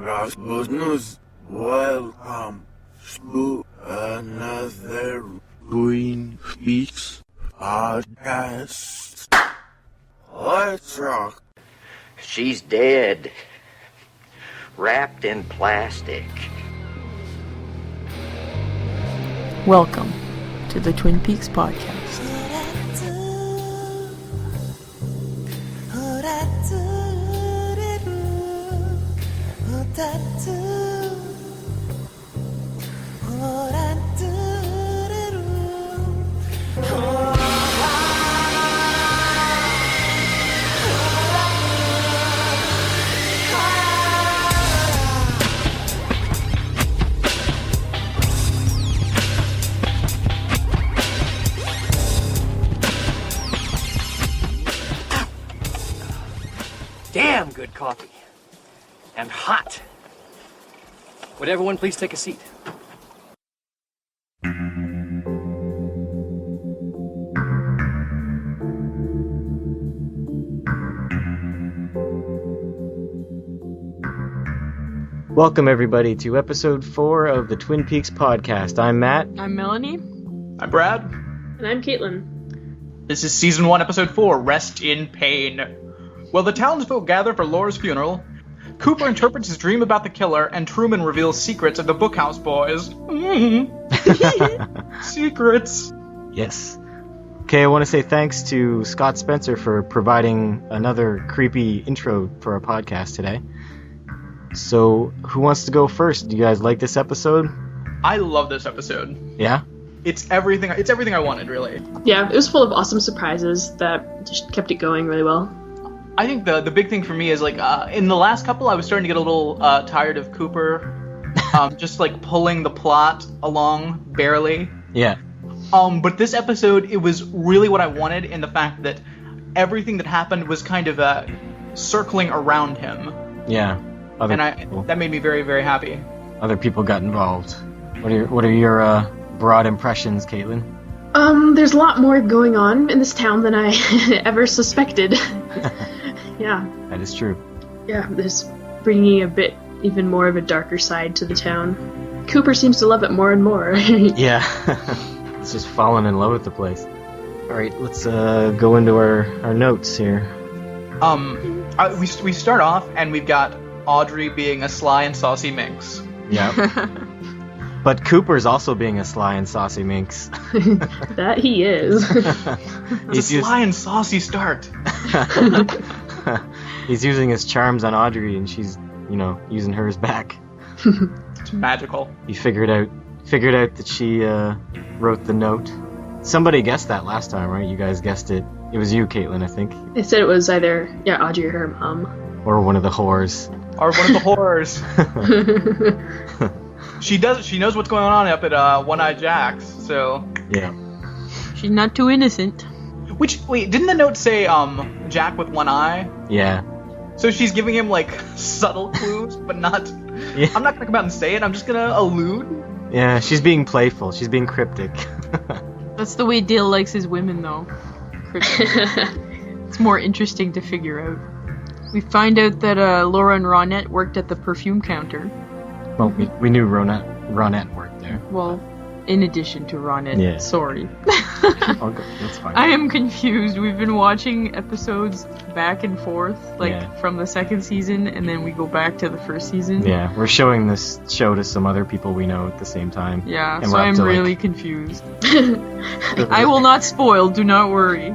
Rasmus, welcome to another Twin Peaks podcast. Let's rock. She's dead, wrapped in plastic. Welcome to the Twin Peaks podcast. Damn good coffee. And hot. Would everyone please take a seat? Welcome everybody to episode 4 of the Twin Peaks podcast. I'm Matt. I'm Melanie. I'm Brad. And I'm Caitlin. This is season 1, episode 4, Rest in Pain. While the townsfolk gather for Laura's funeral, Cooper interprets his dream about the killer, and Truman reveals secrets of the Bookhouse Boys. Secrets. Yes. Okay, I want to say thanks to Scott Spencer for providing another creepy intro for our podcast today. So, who wants to go first? Do you guys like this episode? I love this episode. Yeah? It's everything I wanted, really. Yeah, it was full of awesome surprises that just kept it going really well. I think the big thing for me is, in the last couple, I was starting to get a little tired of Cooper just, pulling the plot along, barely. Yeah. But this episode, it was really what I wanted in the fact that everything that happened was kind of circling around him. Yeah. That made me very, very happy. Other people got involved. What are your broad impressions, Caitlin? There's a lot more going on in this town than I ever suspected. Yeah. That is true. Yeah, this bringing even more of a darker side to the town. Cooper seems to love it more and more. Yeah. It's just falling in love with the place. Alright, let's go into our notes here. We start off and we've got Audrey being a sly and saucy minx. Yeah. But Cooper's also being a sly and saucy minx. That he is. It's a sly and saucy start. He's using his charms on Audrey, and she's, using hers back. It's magical. He figured out that she wrote the note. Somebody guessed that last time, right? You guys guessed it. It was you, Caitlin, I think. They said it was either Audrey or her mom. Or one of the whores. Or one of the whores. She knows what's going on up at One-Eye Jack's, so... Yeah. She's not too innocent. Wait, didn't the note say, Jack with one eye? Yeah. So she's giving him, subtle clues, but not... Yeah. I'm not gonna come out and say it, I'm just gonna allude? Yeah, she's being playful, she's being cryptic. That's the way Dale likes his women, though. Cryptic. It's more interesting to figure out. We find out that Laura and Ronette worked at the perfume counter. Well, we knew Ronette worked there. Well, in addition to Ronette. Yeah. Sorry. That's fine. I am confused. We've been watching episodes back and forth, from the second season, and then we go back to the first season. Yeah, we're showing this show to some other people we know at the same time. Yeah, and so I'm really confused. I will not spoil, do not worry.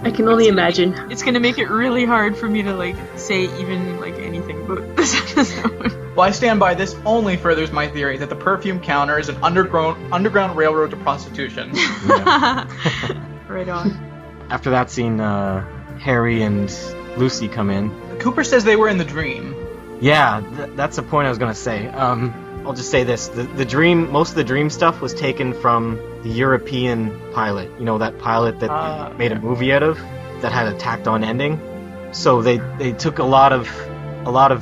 I can only imagine. It's gonna make it really hard for me to, say even, anything about this episode. Well, I stand by this only furthers my theory that the perfume counter is an underground railroad to prostitution. Yeah. Right on. After that scene, Harry and Lucy come in. Cooper says they were in the dream. Yeah, that's the point I was gonna say. I'll just say this: most of the dream stuff was taken from the European pilot. You know, that pilot that they made a movie out of that had a tacked-on ending. So they took a lot of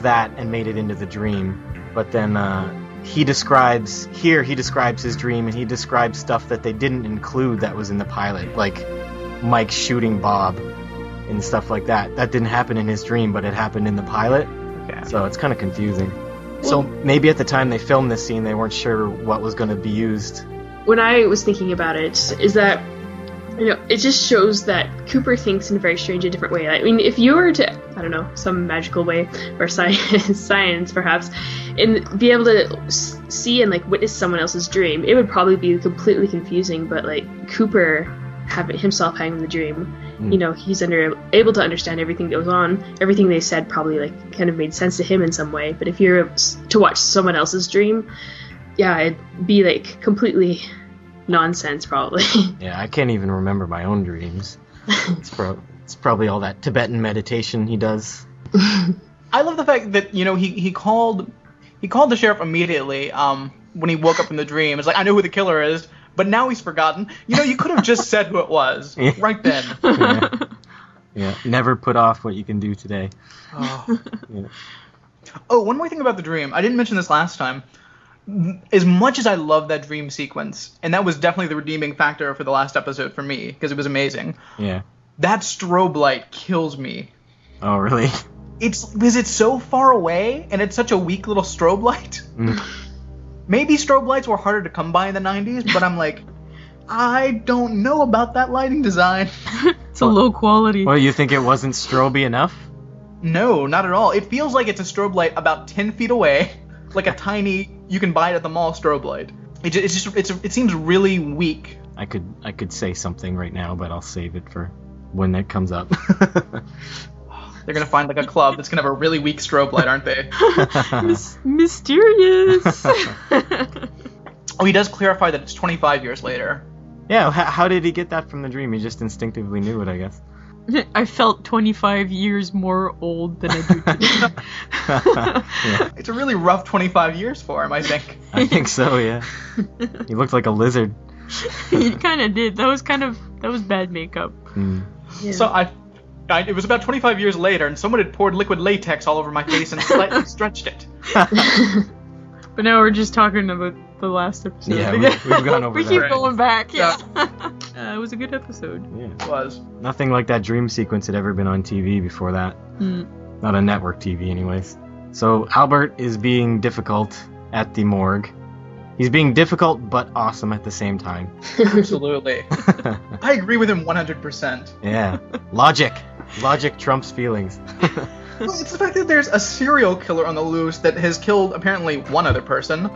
that and made it into the dream. But then he describes his dream, and he describes stuff that they didn't include that was in the pilot, like Mike shooting Bob and stuff like that. That didn't happen in his dream, but it happened in the pilot. Okay. So it's kind of confusing. So maybe at the time they filmed this scene, they weren't sure what was going to be used. When I was thinking about it, is that, it just shows that Cooper thinks in a very strange and different way. I mean, if you were to, I don't know, some magical way, or science perhaps, and be able to see and, witness someone else's dream, it would probably be completely confusing, but, Cooper himself having the dream, he's able to understand everything that goes on. Everything they said probably, kind of made sense to him in some way, but if you're to watch someone else's dream, yeah, it'd be, completely nonsense, probably. Yeah, I can't even remember my own dreams. It's probably all that Tibetan meditation he does. I love the fact that he called the sheriff immediately when he woke up from the dream. It's like, I know who the killer is, but now he's forgotten. You could have just said who it was right then. Yeah, never put off what you can do today. Oh. Yeah. Oh, one more thing about the dream. I didn't mention this last time. As much as I love that dream sequence, and that was definitely the redeeming factor for the last episode for me, because it was amazing. Yeah. That strobe light kills me. Oh, really? It's because it's so far away, and it's such a weak little strobe light. Maybe strobe lights were harder to come by in the 90s, but I'm like, I don't know about that lighting design. It's a low quality. Well, you think it wasn't strobe enough? No, not at all. It feels like it's a strobe light about 10 feet away, like a tiny, you can buy it at the mall strobe light. It seems really weak. I could say something right now, but I'll save it for when that comes up. They're gonna find a club that's gonna have a really weak strobe light, aren't they? Mysterious. Oh, he does clarify that it's 25 years later. Yeah, how did he get that from the dream? He just instinctively knew it, I guess. I felt 25 years more old than I do today. Yeah. It's a really rough 25 years for him, I think. I think so, yeah. He looked like a lizard. He kind of did. That was bad makeup. Yeah. So it was about 25 years later, and someone had poured liquid latex all over my face and slightly stretched it. But now we're just talking about the last episode. Yeah, we've gone over We that. keep going back, yeah. Yeah. It was a good episode. Yeah. It was. Nothing like that dream sequence had ever been on TV before that. Not on network TV, anyways. So Albert is being difficult at the morgue. He's being difficult but awesome at the same time. Absolutely. I agree with him 100%. Yeah. Logic trumps feelings. Well, it's the fact that there's a serial killer on the loose that has killed apparently one other person.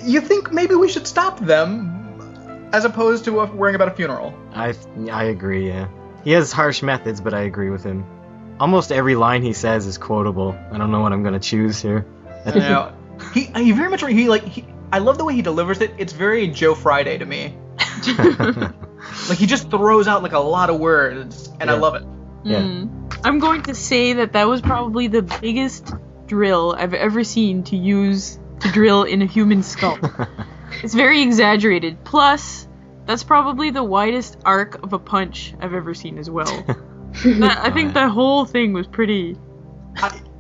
You think maybe we should stop them as opposed to worrying about a funeral? I agree, yeah. He has harsh methods, but I agree with him. Almost every line he says is quotable. I don't know what I'm gonna choose here. Yeah. He very much I love the way he delivers it. It's very Joe Friday to me. He just throws out a lot of words, and I love it. Yeah. I'm going to say that was probably the biggest drill I've ever seen to drill in a human skull. It's very exaggerated. Plus, that's probably the widest arc of a punch I've ever seen as well. I think the whole thing was pretty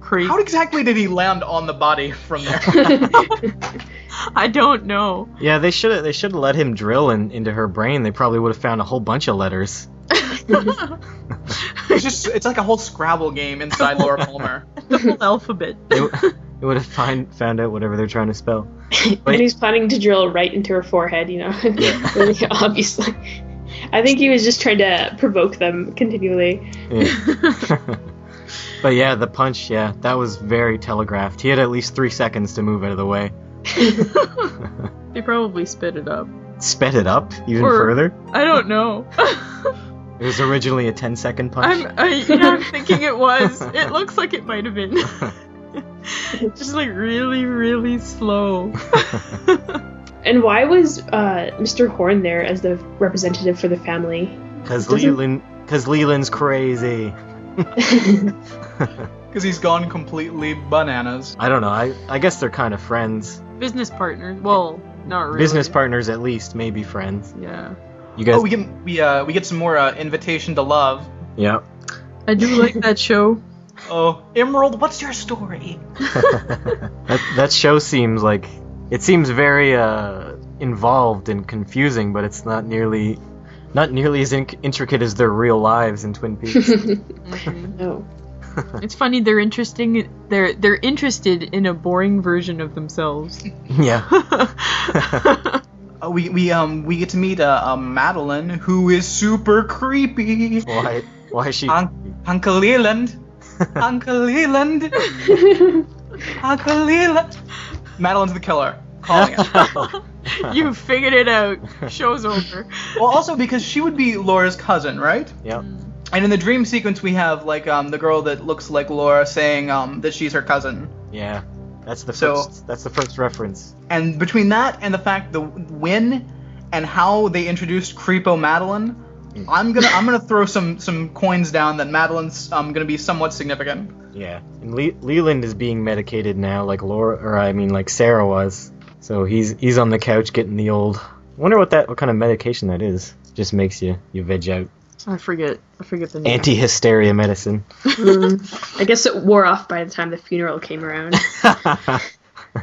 crazy. How exactly did he land on the body from there? I don't know. Yeah, they should have let him drill into her brain. They probably would have found a whole bunch of letters. It's like a whole Scrabble game inside Laura Palmer. The whole alphabet. It would have found out whatever they're trying to spell. And he's planning to drill right into her forehead, really obviously. I think he was just trying to provoke them continually. Yeah. But yeah, the punch, that was very telegraphed. He had at least 3 seconds to move out of the way. They probably sped it up. Sped it up even further? I don't know. It was originally a 10-second punch. I'm thinking it was. It looks like it might have been. Just really, really slow. And why was Mr. Horn there as the representative for the family? Because Leland's crazy. Because he's gone completely bananas. I don't know. I guess they're kind of friends. Business partners. Well, not really. Business partners, at least, maybe friends. Yeah. You guys. Oh, we get some more Invitation to Love. Yeah. I do like that show. Oh, Emerald, what's your story? That show seems very involved and confusing, but it's not nearly as intricate as their real lives in Twin Peaks. No. It's funny they're interesting. They're interested in a boring version of themselves. Yeah. We get to meet Madeline, who is super creepy. Why is she? Uncle Leland. Uncle Leland. Uncle Leland. Madeline's the killer. Calling it. You figured it out. Show's over. Well, also because she would be Laura's cousin, right? Yep. And in the dream sequence, we have like the girl that looks like Laura saying that she's her cousin. Yeah. That's the first reference. And between that and the fact when and how they introduced Creepo Madeline, I'm gonna throw some coins down that Madeline's gonna be somewhat significant. Yeah. And Leland is being medicated now, like Sarah was. So he's on the couch getting the old. I wonder what kind of medication that is. Just makes you veg out. I forget the name. Anti-hysteria medicine. I guess it wore off by the time the funeral came around.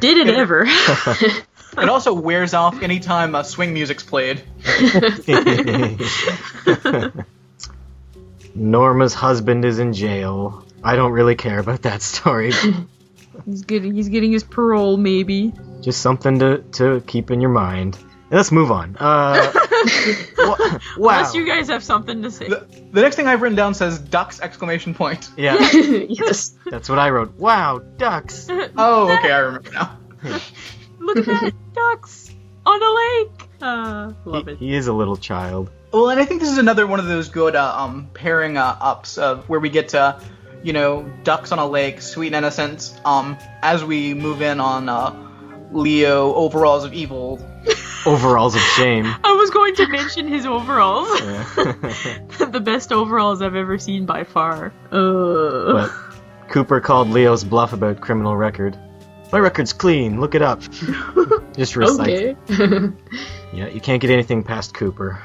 Did it ever? It also wears off anytime swing music's played. Norma's husband is in jail. I don't really care about that story. He's getting his parole, maybe. Just something to keep in your mind. Let's move on. Wow. Unless you guys have something to say. The next thing I've written down says ducks! Exclamation point. Yeah. Yes. That's what I wrote. Wow, ducks. Oh, okay, I remember now. Look at that, ducks on a lake. Love it. He is a little child. Well, and I think this is another one of those good pairing ups of where we get to, ducks on a lake, sweet and innocent. As we move in on Leo, overalls of evil. Overalls of shame. I was going to mention his overalls. Yeah. The best overalls I've ever seen by far. But Cooper called Leo's bluff about criminal record. My record's clean. Look it up. Just recite. Okay. Yeah, you can't get anything past Cooper.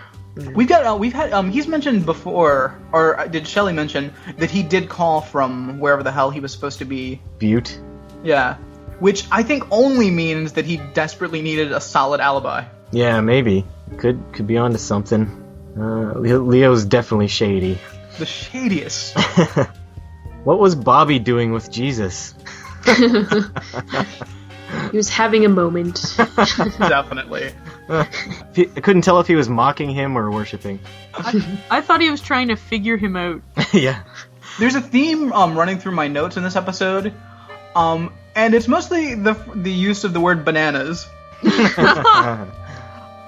We've had he's mentioned before, or did Shelley mention that he did call from wherever the hell he was supposed to be? Butte. Yeah. Which I think only means that he desperately needed a solid alibi. Yeah, maybe. Could be onto something. Leo's definitely shady. The shadiest. What was Bobby doing with Jesus? He was having a moment. Definitely. I couldn't tell if he was mocking him or worshiping. I thought he was trying to figure him out. Yeah. There's a theme running through my notes in this episode, and it's mostly the use of the word bananas.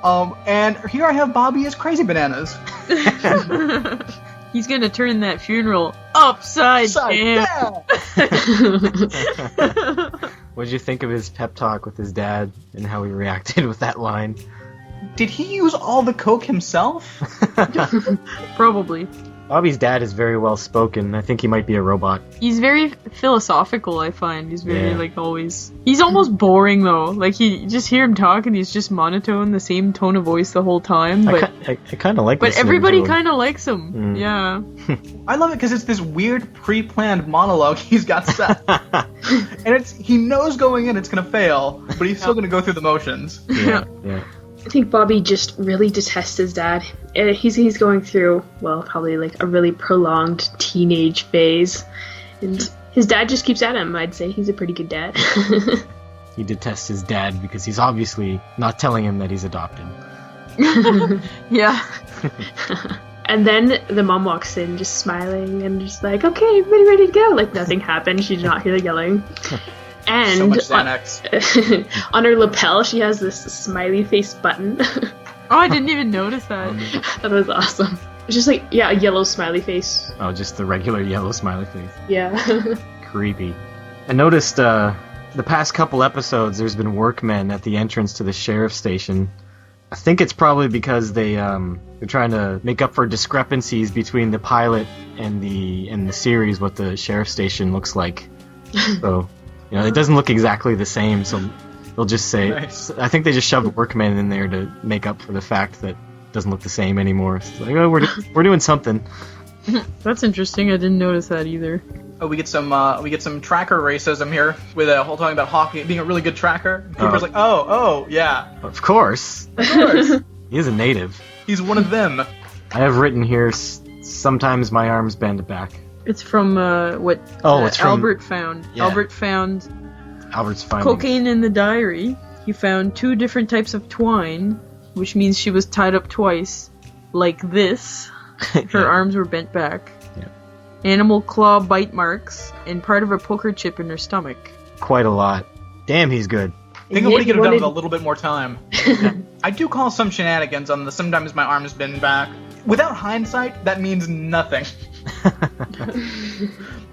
And here I have Bobby as Crazy Bananas. He's gonna turn that funeral upside down. What did you think of his pep talk with his dad and how he reacted with that line? Did he use all the coke himself? Probably. Bobby's dad is very well spoken. I think he might be a robot. He's very philosophical, I find. He's very, Yeah. always... He's almost boring, though. You just hear him talk and he's just monotone, the same tone of voice the whole time. But I kind of like but listening everybody to him. kind of likes him. Mm. Yeah. I love it because it's this weird pre-planned monologue he's got set. And he knows going in it's going to fail, but he's still going to go through the motions. Yeah. I think Bobby just really detests his dad. He's going through, well, probably a really prolonged teenage phase. And his dad just keeps at him. I'd say he's a pretty good dad. He detests his dad because he's obviously not telling him that he's adopted. Yeah. And then the mom walks in just smiling and just like, okay, everybody ready to go. Like nothing happened. She did not hear the yelling. And So much Xanax. on her lapel, she has this smiley face button. Oh, I didn't even notice that. That was awesome. It's just a yellow smiley face. Oh, just the regular yellow smiley face. Yeah. Creepy. I noticed the past couple episodes there's been workmen at the entrance to the sheriff's station. I think it's probably because they're trying to make up for discrepancies between the pilot and the series, what the sheriff's station looks like. So, it doesn't look exactly the same, so they'll just say... Nice. I think they just shoved workmen in there to make up for the fact that it doesn't look the same anymore. It's like, oh, we're doing something. That's interesting. I didn't notice that either. Oh, we get some tracker racism here with a whole talking about Hawking being a really good tracker. Cooper's like, oh, yeah, Of course. of course, He is a native. he's one of them. I have written here, sometimes my arms bend back. It's from what it's from- Albert found. Yeah. Albert found Albert's finding. cocaine in the diary. He found 2 different types of twine, which means she was tied up twice, like this. Her arms were bent back. Yeah. Animal claw bite marks, and part of a poker chip in her stomach. Quite a lot. Damn, he's good. Think of what he could have done with a little bit more time. I do call some shenanigans on the sometimes my arm's been back. Without hindsight, that means nothing.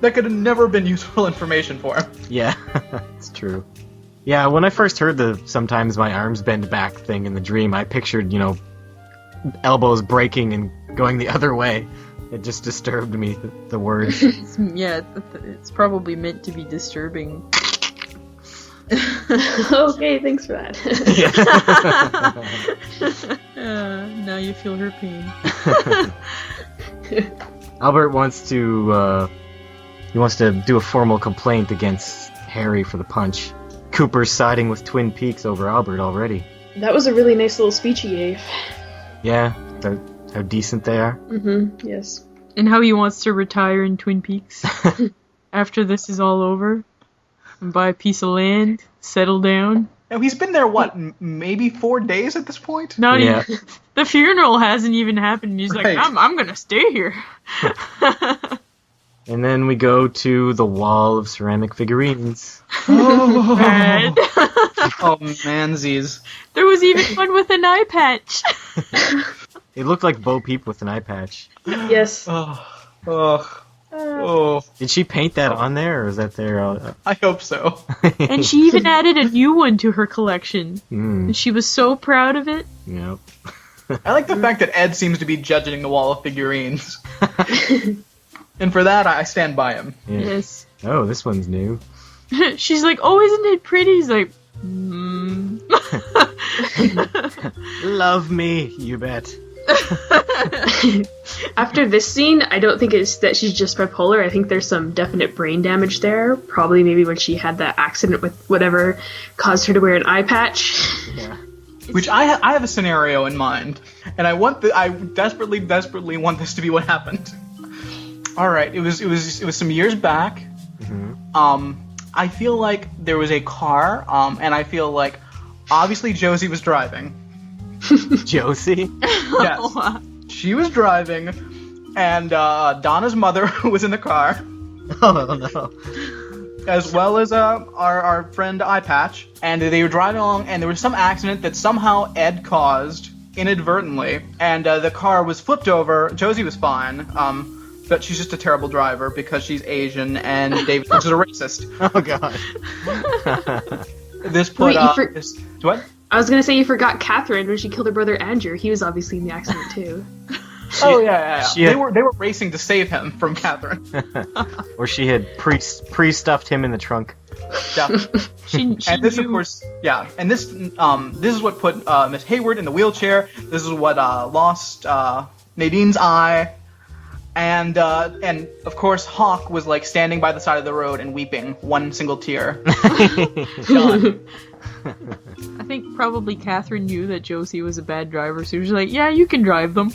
That could have never been useful information for him. Yeah, it's true. Yeah, when I first heard the sometimes my arms bend back thing in the dream, I pictured, elbows breaking and going the other way. It just disturbed me, the word. It's probably meant to be disturbing. Okay, thanks for that. Now you feel her pain. Albert wants to do a formal complaint against Harry for the punch. Cooper's siding with Twin Peaks over Albert already. That was a really nice little speech he gave. Yeah, how decent they are. Mm-hmm, yes. And how he wants to retire in Twin Peaks after this is all over. And buy a piece of land, settle down. Now, he's been there, maybe 4 days at this point? Not even. The funeral hasn't even happened. And he's Right. like, I'm gonna stay here. And then we go to the wall of ceramic figurines. Bad. Oh, mansies. There was even one with an eye patch. It looked like Bo Peep with an eye patch. Yes. Did she paint that on there, or is that there? I hope so. And she even added a new one to her collection. And she was so proud of it. Yep. I like the fact that Ed seems to be judging the wall of figurines. And for that, I stand by him. Yeah. Yes. Oh, this one's new. She's like, oh, isn't it pretty? He's like, Love me, you bet. After this scene, I don't think it's that she's just bipolar. I think there's some definite brain damage there. Probably maybe when she had that accident with whatever caused her to wear an eye patch. Yeah. Which I have a scenario in mind, and I desperately want this to be what happened. All right, it was some years back. Mm-hmm. I feel like there was a car, and I feel like obviously Josie was driving. Josie? Yes, she was driving, and Donna's mother was in the car. Oh no. As well as our friend Eye Patch, and they were driving along, and there was some accident that somehow Ed caused inadvertently, and the car was flipped over. Josie was fine, but she's just a terrible driver because she's Asian, and David Lynch is a racist. Oh god. This put Wait, what? I was gonna say you forgot Catherine when she killed her brother Andrew. He was obviously in the accident too. Yeah. They were racing to save him from Catherine. Or she had pre-stuffed him in the trunk. Yeah. she And this, knew. of course, yeah. And this is what put Miss Hayward in the wheelchair. This is what lost Nadine's eye. And of course, Hawk was like standing by the side of the road and weeping one single tear. Done. I think probably Catherine knew that Josie was a bad driver, so she was like, yeah, you can drive them.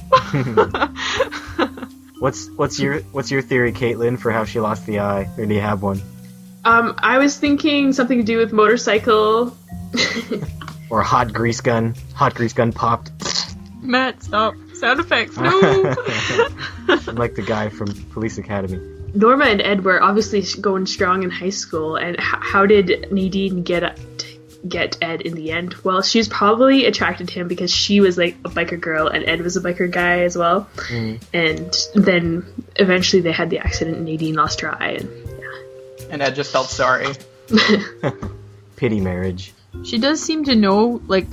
What's your theory, Caitlin, for how she lost the eye? Or do you have one? I was thinking something to do with motorcycle. Or hot grease gun? Hot grease gun popped. Matt, stop. Sound effects, no! I'm like the guy from Police Academy. Norma and Ed were obviously going strong in high school, and how did Nadine get Ed in the end? Well, she was probably attracted to him because she was like a biker girl, and Ed was a biker guy as well. And then eventually they had the accident, and Nadine lost her eye, and And Ed just felt sorry. Pity marriage. She does seem to know, like,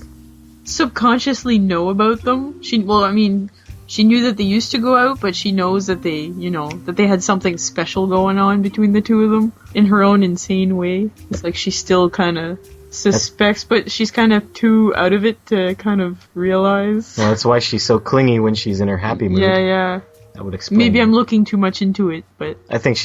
subconsciously know about them. She knew that they used to go out, but she knows that they had something special going on between the two of them in her own insane way. It's like she still kind of suspects, but she's kind of too out of it to kind of realize. Well, that's why she's so clingy when she's in her happy mood. Yeah. That would explain. Maybe I'm looking too much into it, but I think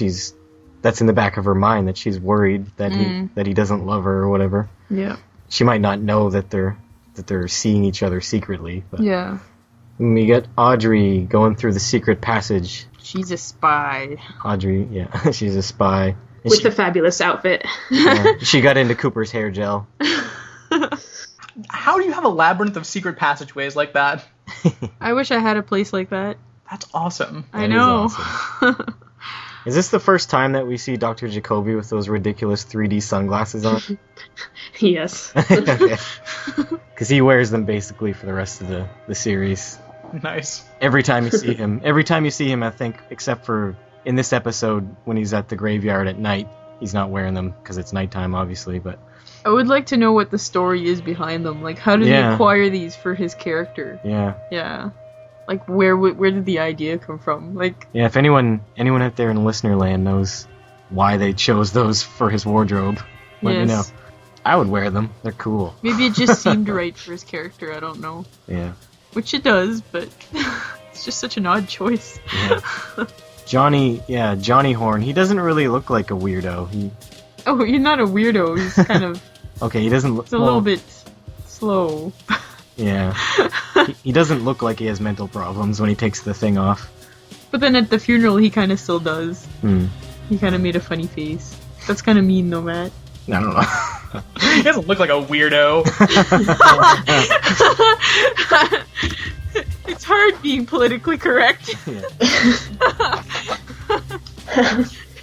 that's in the back of her mind, that she's worried that he doesn't love her or whatever. yeah. She might not know that they're seeing each other secretly, but Yeah. And we get Audrey going through the secret passage. She's a spy. Audrey, yeah, she's a spy. And With the fabulous outfit. she got into Cooper's hair gel. How do you have a labyrinth of secret passageways like that? I wish I had a place like that. That's awesome. I know. Is awesome. Is this the first time that we see Dr. Jacoby with those ridiculous 3D sunglasses on? Yes. Because he wears them basically for the rest of the series. Nice. Every time you see him, I think, except for in this episode when he's at the graveyard at night, he's not wearing them because it's nighttime, obviously, but... I would like to know what the story is behind them. Like, how did he acquire these for his character? Yeah. Yeah. Like, where did the idea come from? Like... Yeah, if anyone out there in listener land knows why they chose those for his wardrobe, let me know. I would wear them. They're cool. Maybe it just seemed right for his character, I don't know. Yeah. Which it does, but it's just such an odd choice. Yeah. Johnny Horn, he doesn't really look like a weirdo. Oh, you're not a weirdo, he's kind of... Okay, he doesn't look... It's a little bit slow. Yeah. he doesn't look like he has mental problems when he takes the thing off. But then at the funeral, he kind of still does. He kind of made a funny face. That's kind of mean, though, Matt. I don't know. He doesn't look like a weirdo. It's hard being politically correct.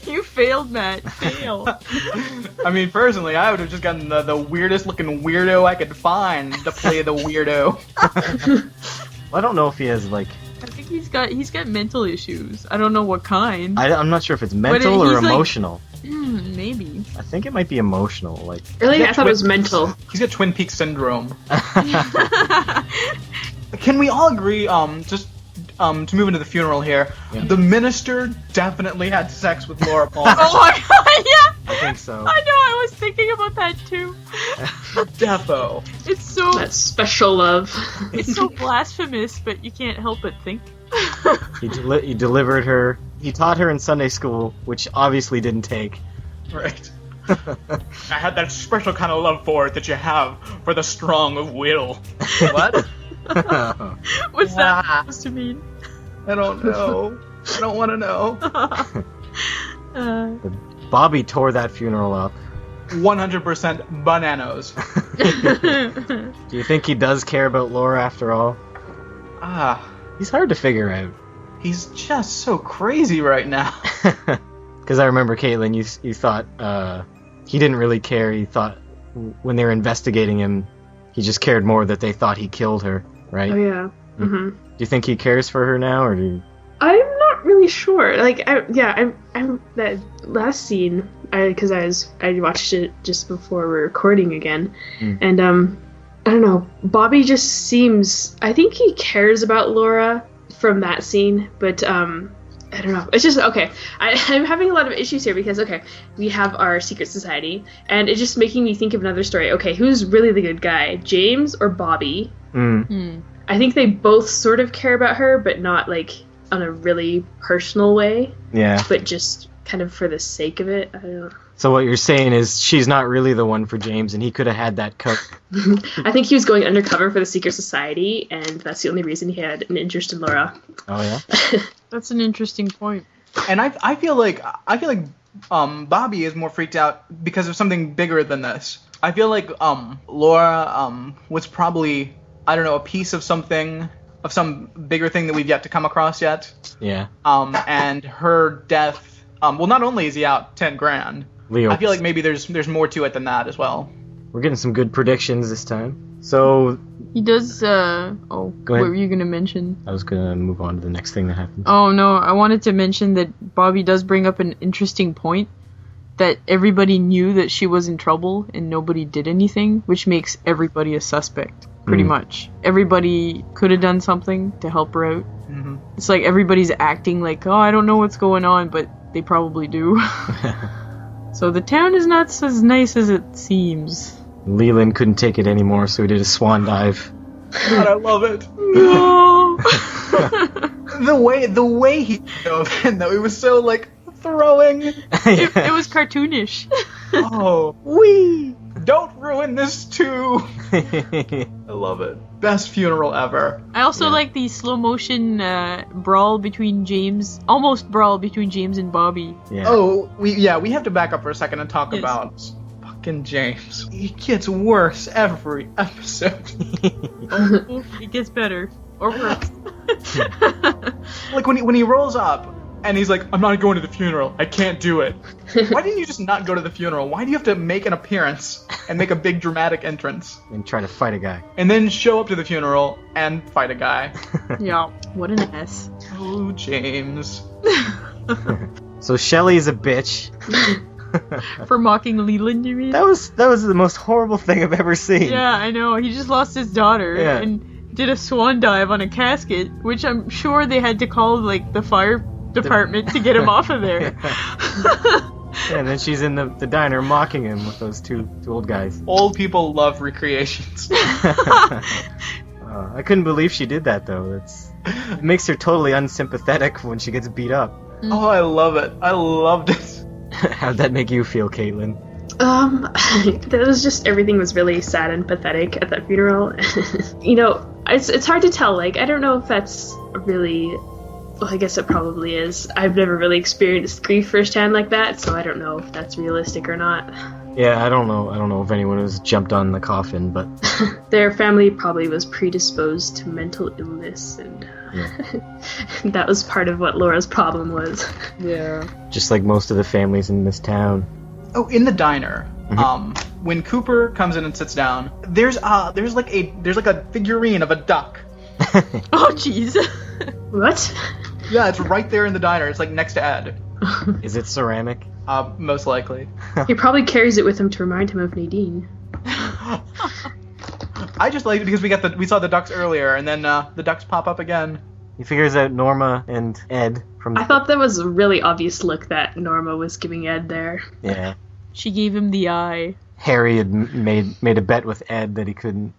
You failed, Matt. Fail. I mean, personally, I would have just gotten the weirdest looking weirdo I could find to play the weirdo. I don't know if he has, like... I think he's got mental issues. I don't know what kind. I'm not sure if it's mental or emotional. Maybe. I think it might be emotional. Like, Really? I thought it was mental. He's got Twin Peaks syndrome. Can we all agree, to move into the funeral here, the minister definitely had sex with Laura Palmer. Oh my god, yeah! I think so. I know, I was thinking about that too. Defo. It's so... That special love. It's so blasphemous, but you can't help but think. He delivered her. He taught her in Sunday school, which obviously didn't take. Right. I had that special kind of love for it that you have for the strong of will. What? What's that supposed to mean? I don't know. I don't want to know. Bobby tore that funeral up. 100% bananas. Do you think he does care about Laura after all? He's hard to figure out. He's just so crazy right now. Because I remember, Caitlin, you thought he didn't really care. He thought when they were investigating him, he just cared more that they thought he killed her, right? Oh, yeah. Mm-hmm. Do you think he cares for her now, or do you... I'm not really sure. Like, I'm that last scene, because I watched it just before we're recording again, and I don't know. Bobby just seems... I think he cares about Laura from that scene, but I don't know. It's just, okay, I'm having a lot of issues here because, okay, we have our secret society, and it's just making me think of another story. Okay, who's really the good guy, James or Bobby? I think they both sort of care about her, but not, like, on a really personal way. Yeah. But just kind of for the sake of it. I don't know. So what you're saying is she's not really the one for James, and he could have had that coat. I think he was going undercover for the secret society, and that's the only reason he had an interest in Laura. Oh, yeah? That's an interesting point. And I feel like Bobby is more freaked out because of something bigger than this. I feel like Laura was probably, I don't know, a piece of something, of some bigger thing that we've yet to come across yet. Yeah. And her death, well, not only is he out 10 grand, Leo. I feel like maybe there's more to it than that as well. We're getting some good predictions this time. So... He does, Go ahead. What were you gonna mention? I was gonna move on to the next thing that happens. Oh, no, I wanted to mention that Bobby does bring up an interesting point, that everybody knew that she was in trouble and nobody did anything, which makes everybody a suspect, pretty much. Everybody could have done something to help her out. Mm-hmm. It's like everybody's acting like, oh, I don't know what's going on, but they probably do. So the town is not as nice as it seems. Leland couldn't take it anymore, so he did a swan dive. God, I love it. No! the way he dove in, though, it was so, like, throwing. It was cartoonish. Oh, wee! don't ruin this too. I love it. Best funeral ever. I also like the slow motion brawl between James and Bobby. Yeah. Oh, we have to back up for a second and talk Yes. about fucking James. He gets worse every episode. It gets better. Or worse. Like when he rolls up and he's like, I'm not going to the funeral. I can't do it. Why didn't you just not go to the funeral? Why do you have to make an appearance and make a big dramatic entrance And try to fight a guy. and then show up to the funeral and fight a guy? Yeah. What an ass. Oh, James. So Shelley's a bitch. For mocking Leland, you mean? That was the most horrible thing I've ever seen. Yeah, I know. He just lost his daughter Yeah. and did a swan dive on a casket, which I'm sure they had to call like the fire department to get him off of there. Yeah, and then she's in the diner mocking him with those two old guys. Old people love recreations. I couldn't believe she did that though. It makes her totally unsympathetic when she gets beat up. Oh, I love it. I loved it. How'd that make you feel, Caitlin? That was just, everything was really sad and pathetic at that funeral. You know, it's hard to tell. Like, I don't know if that's really. Well, I guess it probably is. I've never really experienced grief firsthand like that, so I don't know if that's realistic or not. Yeah, I don't know if anyone has jumped on the coffin, but Their family probably was predisposed to mental illness, and that was part of what Laura's problem was. Yeah. just like most of the families in this town. Oh, in the diner, when Cooper comes in and sits down, there's like a figurine of a duck. Oh, jeez. What? Yeah, it's right there in the diner. It's like next to Ed. Is it ceramic? Most likely. He probably carries it with him to remind him of Nadine. I just like it because we saw the ducks earlier, and then the ducks pop up again. He figures out Norma and Ed from I thought that was a really obvious look that Norma was giving Ed there. Yeah. She gave him the eye. Harry had made a bet with Ed that he couldn't.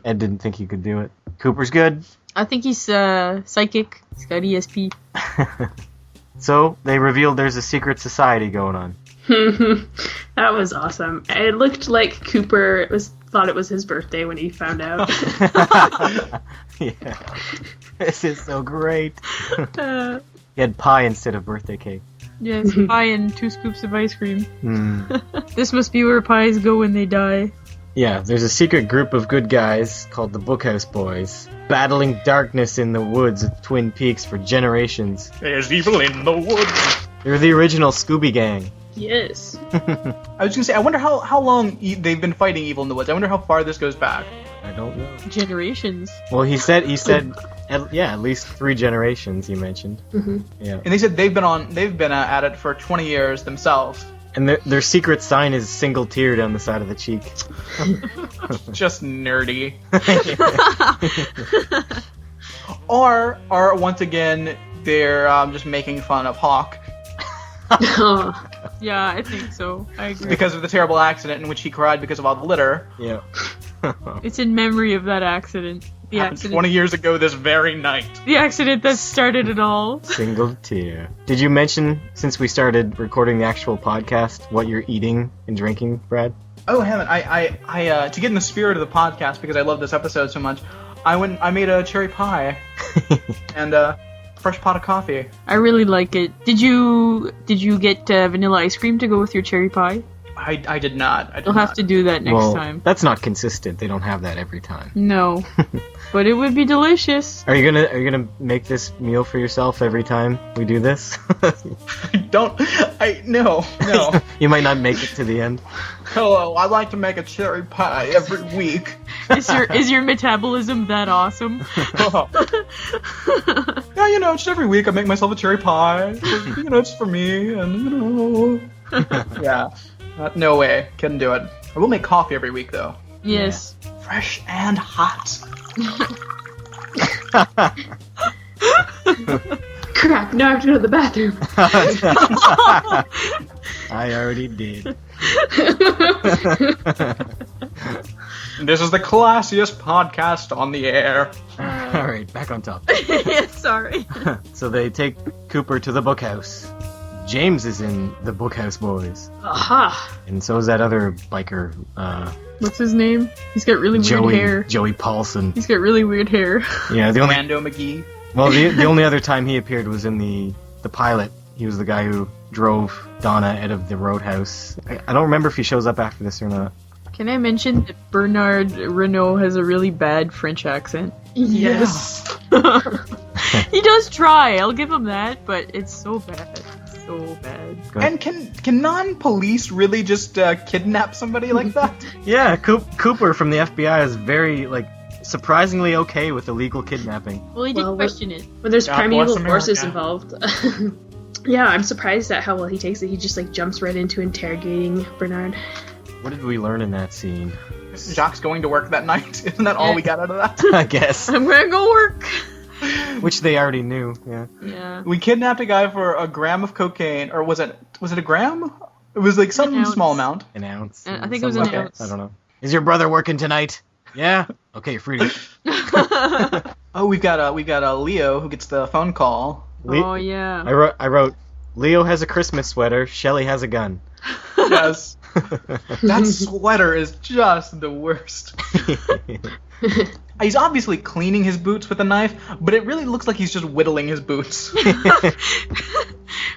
Ed didn't think he could do it. Cooper's good. I think he's psychic. He's got ESP. So they revealed there's a secret society going on. That was awesome. It looked like Cooper thought it was his birthday when he found out. Yeah. This is so great. Uh, He had pie instead of birthday cake. yes, pie and 2 scoops of ice cream. Mm. This must be where pies go when they die. Yeah, there's a secret group of good guys called the Bookhouse Boys, battling darkness in the woods of Twin Peaks for generations. There's evil in the woods. They're the original Scooby Gang. Yes. I was gonna say, I wonder how long they've been fighting evil in the woods. I wonder how far this goes back. I don't know. Generations. Well, he said, at least 3 generations. He mentioned. Mm-hmm. Yeah, And they said they've been at it for 20 years themselves. and their secret sign is single tear down the side of the cheek. Just nerdy. Or once again, they're just making fun of Hawk Oh, Yeah, I think so. I agree. because of the terrible accident in which he cried because of all the litter. Yeah. It's in memory of that accident. The Happened accident. 20 years ago this very night. The accident that started it all. Single tear. Did you mention, since we started recording the actual podcast, what you're eating and drinking, Brad? Oh, I haven't. I to get in the spirit of the podcast, because I love this episode so much, I made a cherry pie and a fresh pot of coffee. I really like it. Did you get vanilla ice cream to go with your cherry pie? I did not. You'll have to do that next well, time. that's not consistent. They don't have that every time. No. But it would be delicious. Are you gonna make this meal for yourself every time we do this? No. You might not make it to the end. Hello, I like to make a cherry pie every week. Is your metabolism that awesome? Yeah, just every week I make myself a cherry pie. It's for me, and yeah. No way, couldn't do it. I will make coffee every week though. Yes. Fresh and hot. crap, now I have to go to the bathroom. I already did. This is the classiest podcast on the air. Alright, back on top. Yeah, sorry. So they take Cooper to the bookhouse. James is in the Bookhouse Boys. Aha! And so is that other biker, What's his name? He's got really weird hair. Joey Paulson. He's got really weird hair. Yeah, the only Mando McGee. well, the only other time he appeared was in the pilot. He was the guy who drove Donna out of the roadhouse. I don't remember if he shows up after this or not. Can I mention that Bernard Renault has a really bad French accent? Yes. He does try, I'll give him that, but it's so bad. So bad. And can non-police really just kidnap somebody like that? Yeah, Cooper from the FBI is very, surprisingly okay with illegal kidnapping. Well, he didn't question it. When there's God primeval bless forces America. involved. Yeah, I'm surprised at how well he takes it. He just jumps right into interrogating Bernard. What did we learn in that scene? Jacques going to work that night. Isn't that all we got out of that? I guess. I'm gonna go work! Which they already knew, yeah. Yeah. We kidnapped a guy for a gram of cocaine, or was it a gram? It was some An ounce. small amount. An ounce. I think it was an Something like ounce. that. I don't know. Is your brother working tonight? Yeah? Okay, you're free to Oh, we've got a Leo who gets the phone call. Oh, yeah. I wrote, Leo has a Christmas sweater, Shelly has a gun. Yes. That sweater is just the worst. He's obviously cleaning his boots with a knife, but it really looks like he's just whittling his boots.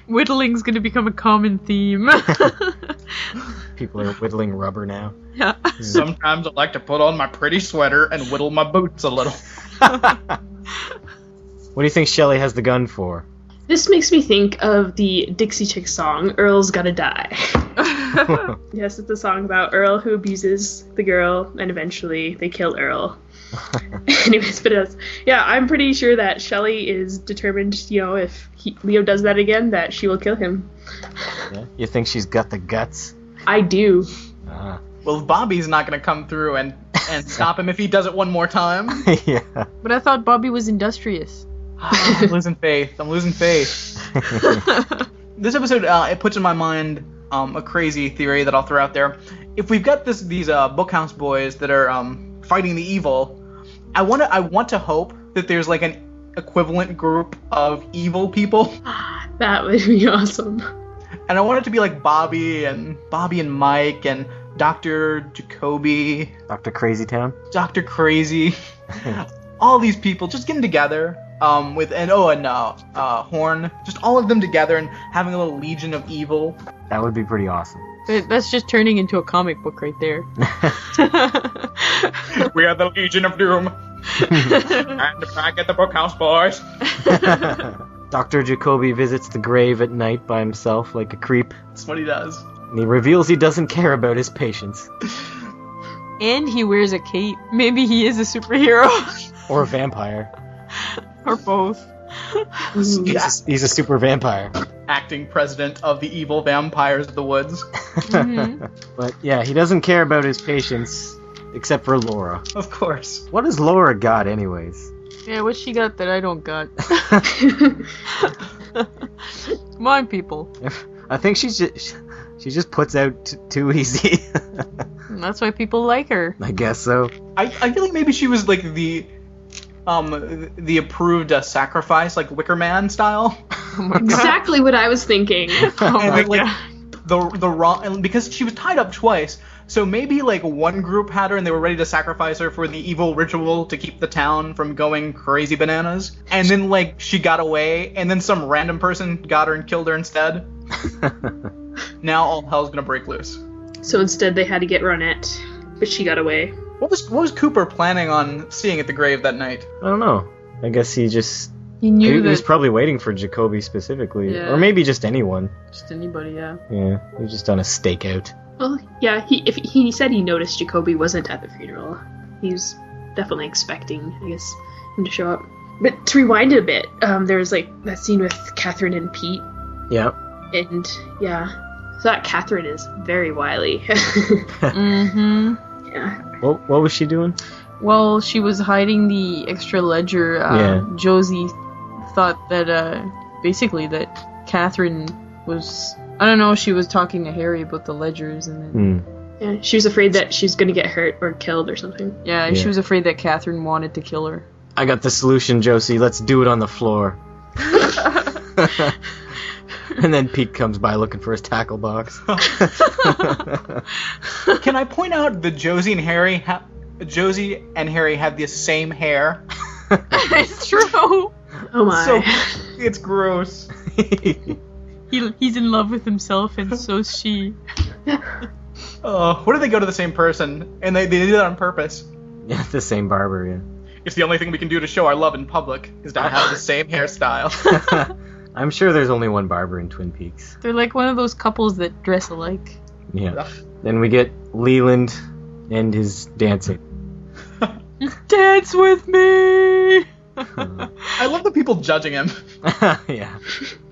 Whittling's gonna become a common theme. People are whittling rubber now. Yeah. Sometimes I like to put on my pretty sweater and whittle my boots a little. What do you think Shelly has the gun for? This makes me think of the Dixie Chicks song, Earl's Gotta Die. Yes, it's a song about Earl who abuses the girl, and eventually they kill Earl. Anyways, but I'm pretty sure that Shelly is determined, if Leo does that again, that she will kill him. Yeah? You think she's got the guts? I do. Ah. Well, Bobby's not going to come through and stop him if he does it one more time. Yeah. But I thought Bobby was industrious. I'm losing faith. This episode, it puts in my mind a crazy theory that I'll throw out there. If we've got these Bookhouse Boys that are fighting the evil, I want to hope that there's an equivalent group of evil people, That would be awesome. and I want it to be like Bobby and Mike and Dr. Jacoby, Dr. Crazy Town? Dr. Crazy, all these people just getting together. Horn, just all of them together and having a little legion of evil. That would be pretty awesome. That's just turning into a comic book right there. We are the Legion of Doom. And back at the Bookhouse Boys. Dr. Jacoby visits the grave at night by himself like a creep, That's what he does. and he reveals he doesn't care about his patients. And he wears a cape. Maybe he is a superhero. Or a vampire. Or both. He's a super vampire. Acting president of the evil vampires of the woods. But yeah, he doesn't care about his patients, except for Laura. Of course. What has Laura got anyways? Yeah, what she got that I don't got? Come on, people. I think she just puts out too easy. And that's why people like her. I guess so. I feel like maybe she was like the approved sacrifice, like Wicker Man style. Exactly what I was thinking. Oh my And, like, god. the wrong, and because she was tied up twice, so maybe one group had her and they were ready to sacrifice her for the evil ritual to keep the town from going crazy bananas, and then she got away, and then some random person got her and killed her instead. Now all hell's gonna break loose. So instead they had to get Ronette, but she got away. What was Cooper planning on seeing at the grave that night? I don't know. I guess he He was probably waiting for Jacoby specifically. Yeah. Or maybe just anyone. Just anybody, yeah. Yeah, he was just on a stakeout. Well, yeah, he said he noticed Jacoby wasn't at the funeral. He was definitely expecting, I guess, him to show up. But to rewind it a bit, there was that scene with Catherine and Pete, Yeah. and so that Catherine is very wily. Mm-hmm. Yeah. What was she doing? Well, she was hiding the extra ledger. Yeah. Josie thought that, basically that Catherine was... I don't know, she was talking to Harry about the ledgers, and then... Yeah, she was afraid that she's gonna get hurt or killed or something. Yeah, she was afraid that Catherine wanted to kill her. I got the solution, Josie. Let's do it on the floor. And then Pete comes by looking for his tackle box. Can I point out that Josie and Harry have the same hair? It's true. Oh my. So it's gross. He's in love with himself, and so's she. What if they go to the same person and they do that on purpose? Yeah, the same barber, yeah. It's the only thing we can do to show our love in public is to have the same hairstyle. I'm sure there's only one barber in Twin Peaks. They're like one of those couples that dress alike. Yeah. Then we get Leland and his dancing. Dance with me! I love the people judging him. Yeah.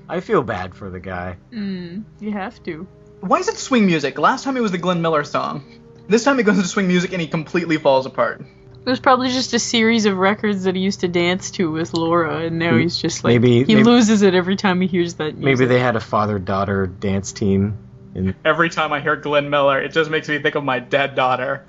I feel bad for the guy. You have to. Why is it swing music? Last time it was the Glenn Miller song. This time it goes into swing music and he completely falls apart. It was probably just a series of records that he used to dance to with Laura, and now he's just like... Maybe loses it every time he hears that music. Maybe they had a father-daughter dance team. Every time I hear Glenn Miller, it just makes me think of my dead daughter.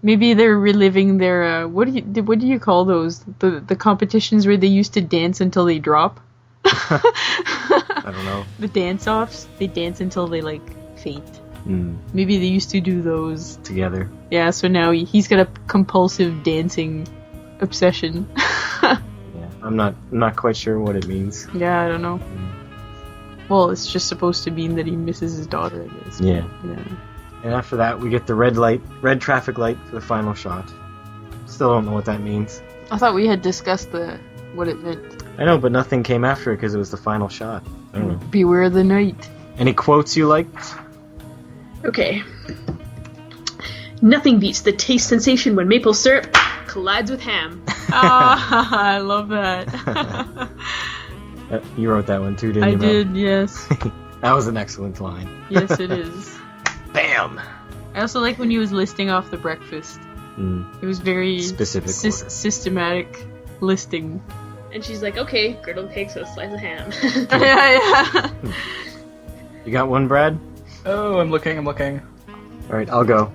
Maybe they're reliving their... what do you call those? The competitions where they used to dance until they drop? I don't know. The dance-offs? They dance until they, like, faint. Maybe they used to do those together. Yeah, so now he's got a compulsive dancing obsession. Yeah, I'm not quite sure what it means. Yeah, I don't know. Well, it's just supposed to mean that he misses his daughter, I guess. Yeah. Yeah. And after that, we get the red traffic light for the final shot. Still don't know what that means. I thought we had discussed what it meant. I know, but nothing came after it because it was the final shot. I don't know. Beware the night. Any quotes you liked? Okay. Nothing beats the taste sensation when maple syrup collides with ham. I love that. You wrote that one too, didn't you? I did, yes. That was an excellent line. Yes, it is. Bam! I also like when he was listing off the breakfast. It was very specific, systematic listing. And she's like, okay, Gretel takes a slice of ham. Yeah. You got one, Brad? Oh, I'm looking. Alright, I'll go.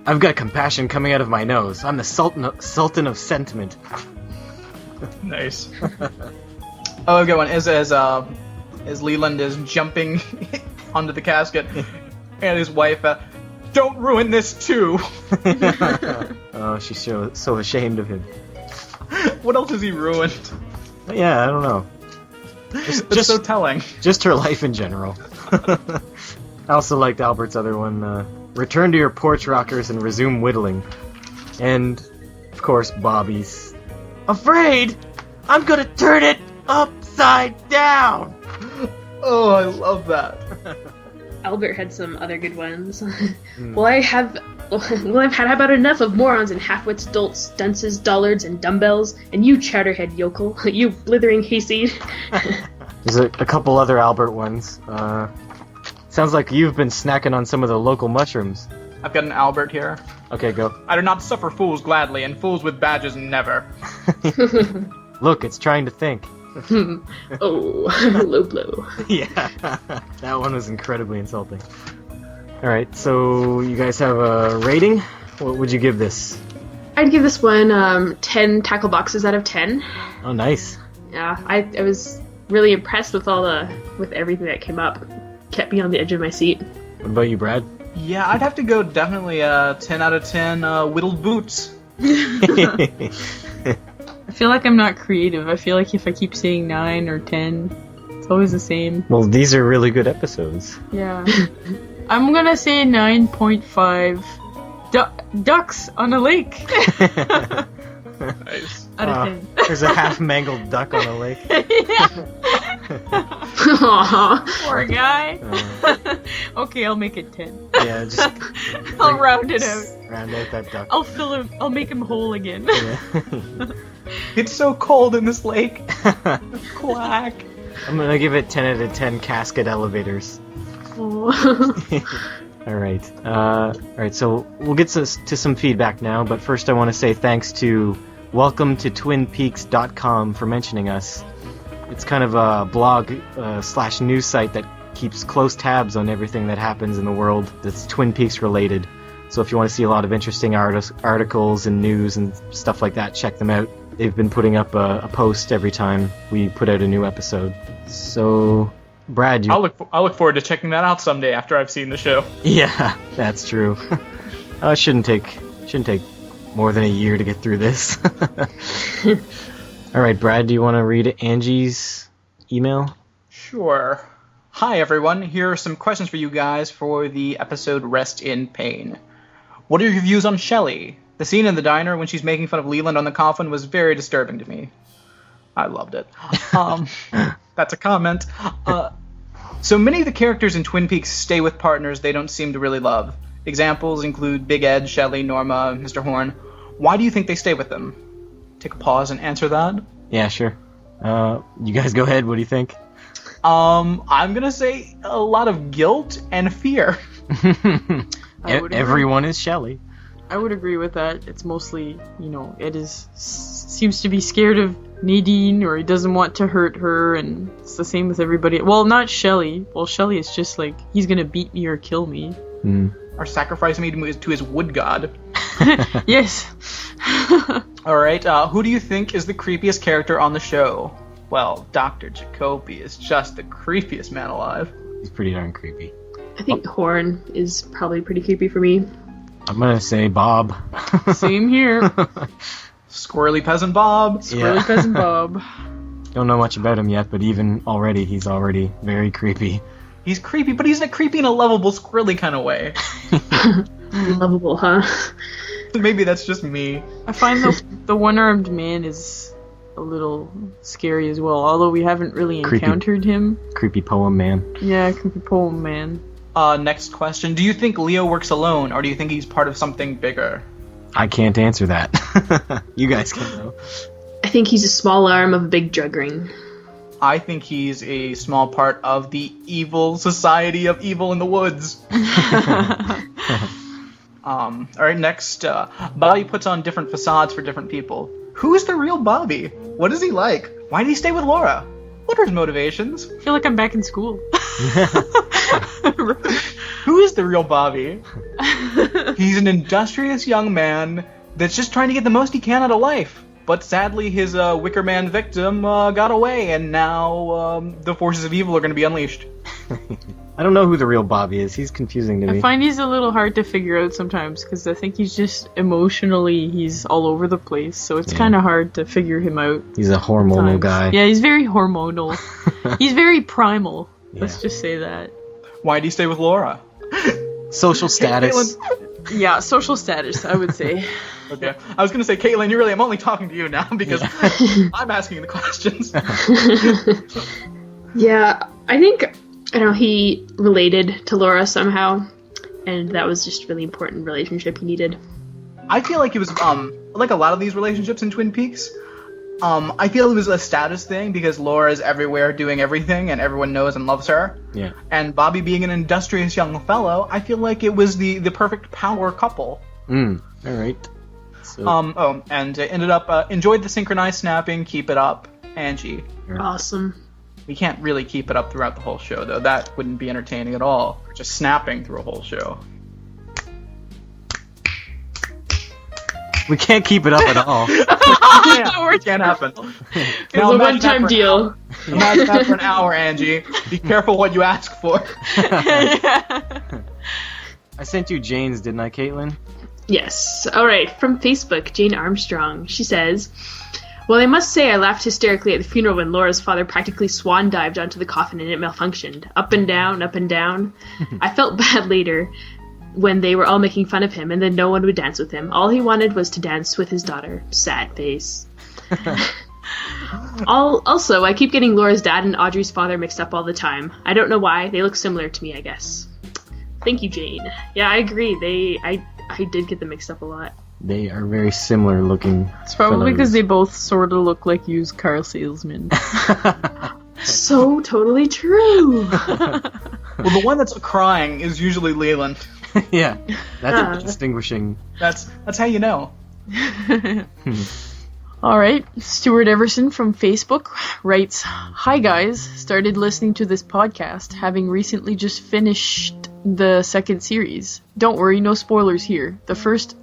I've got compassion coming out of my nose. I'm the Sultan of sentiment. Nice. Oh, good one. As Leland is jumping onto the casket, and his wife, don't ruin this too. Oh, she's so ashamed of him. What else has he ruined? Yeah, I don't know. Just so telling. Just her life in general. I also liked Albert's other one, return to your porch rockers and resume whittling. And, of course, Bobby's, afraid I'm gonna turn it upside down! Oh, I love that. Albert had some other good ones. Well, I've had about enough of morons and half-wits, dolts, dunces, dullards, and dumbbells, and you chowderhead yokel, you blithering hayseed. There's a couple other Albert ones. Sounds like you've been snacking on some of the local mushrooms. I've got an Albert here. Okay, go. I do not suffer fools gladly, and fools with badges never. Look, it's trying to think. Oh, low blow. Yeah, that one was incredibly insulting. Alright, so you guys have a rating? What would you give this? I'd give this one 10 tackle boxes out of 10. Oh, nice. Yeah, I was really impressed with with everything that came up. Kept me on the edge of my seat. What about you, Brad? Yeah, I'd have to go definitely 10 out of 10 whittled boots. I feel like I'm not creative. I feel like if I keep saying 9 or 10, it's always the same. Well, these are really good episodes. Yeah. I'm gonna say 9.5 ducks on a lake. Nice. Out of 10. There's a half-mangled duck on a lake. Aww. Poor guy. Okay, I'll make it 10. Yeah, just... I'll round it out. Round out that duck. I'll make him whole again. Yeah. It's so cold in this lake. Quack. I'm gonna give it 10 out of 10 casket elevators. Alright, so we'll get to some feedback now, but first I want to say thanks to welcometotwinpeaks.com for mentioning us. It's kind of a blog / news site that keeps close tabs on everything that happens in the world that's Twin Peaks related. So if you want to see a lot of interesting articles and news and stuff like that, check them out. They've been putting up a post every time we put out a new episode. So Brad, you... I'll look forward to checking that out someday after I've seen the show. Yeah, that's true. It shouldn't take more than a year to get through this. All right, Brad, do you want to read Angie's email? Sure. Hi, everyone. Here are some questions for you guys for the episode Rest in Pain. What are your views on Shelley? The scene in the diner when she's making fun of Leland on the coffin was very disturbing to me. I loved it. That's a comment. So many of the characters in Twin Peaks stay with partners they don't seem to really love. Examples include Big Ed, Shelley, Norma, Mr. Horn. Why do you think they stay with them? Take a pause and answer that. Yeah, sure. You guys go ahead. What do you think? I'm gonna say a lot of guilt and fear. Everyone is Shelley. I would agree with that. It's mostly, Ed seems to be scared of Nadine, or he doesn't want to hurt her, and it's the same with everybody. Well, not Shelley. Well, Shelley is just like, he's gonna beat me or kill me. Or sacrifice me to his wood god. Yes. Alright, who do you think is the creepiest character on the show? Well, Dr. Jacoby is just the creepiest man alive. He's pretty darn creepy. I think Horn is probably pretty creepy for me. I'm gonna say Bob. Same here. Squirrely Peasant Bob. Squirrely Peasant Bob. Don't know much about him yet, but even already, he's already very creepy. He's creepy, but he's creepy in a lovable, squirrely kind of way. Lovable, huh? Maybe that's just me. I find the one-armed man is a little scary as well, although we haven't really encountered him. Creepy poem man. Yeah, creepy poem man. Next question. Do you think Leo works alone, or do you think he's part of something bigger? I can't answer that. You guys can know. I think he's a small arm of a big drug ring. I think he's a small part of the evil society of evil in the woods. Alright, next. Bobby puts on different facades for different people. Who is the real Bobby? What is he like? Why did he stay with Laura? What are his motivations? I feel like I'm back in school. Who is the real Bobby? He's an industrious young man that's just trying to get the most he can out of life. But sadly, his Wicker Man victim got away, and now the forces of evil are going to be unleashed. I don't know who the real Bobby is. He's confusing to me. I find he's a little hard to figure out sometimes, because I think he's just emotionally, he's all over the place, so it's kind of hard to figure him out. He's a hormonal guy. Yeah, he's very hormonal. He's very primal. Let's just say that. Why did he stay with Laura? Social status. Yeah, social status, I would say. Okay. I was going to say, Caitlin, I'm only talking to you now because I'm asking the questions. Yeah, I think, he related to Laura somehow, and that was just a really important relationship he needed. I feel like it was, like a lot of these relationships in Twin Peaks, I feel it was a status thing because Laura is everywhere doing everything and everyone knows and loves her. Yeah. And Bobby being an industrious young fellow, I feel like it was the perfect power couple. Alright. So. Ended up, enjoyed the synchronized snapping, keep it up, Angie. Awesome. We can't really keep it up throughout the whole show, though. That wouldn't be entertaining at all. Just snapping through a whole show. We can't keep it up at all. It can't happen. It's a one-time deal. Imagine that for an hour, Angie. Be careful what you ask for. I sent you Jane's, didn't I, Caitlin? Yes. Alright, from Facebook, Jane Armstrong. She says, well, I must say I laughed hysterically at the funeral when Laura's father practically swan dived onto the coffin and it malfunctioned. Up and down, up and down. I felt bad later when they were all making fun of him and then no one would dance with him. All he wanted was to dance with his daughter. Sad face. Also, I keep getting Laura's dad and Audrey's father mixed up all the time. I don't know why. They look similar to me, I guess. Thank you, Jane. Yeah, I agree. I did get them mixed up a lot. They are very similar looking. It's probably because they both sort of look like used car salesmen. So totally true. Well, the one that's crying is usually Leland. Yeah, that's distinguishing. That's how you know. Alright, Stuart Everson from Facebook writes, hi guys, started listening to this podcast, having recently just finished the second series. Don't worry, no spoilers here. The first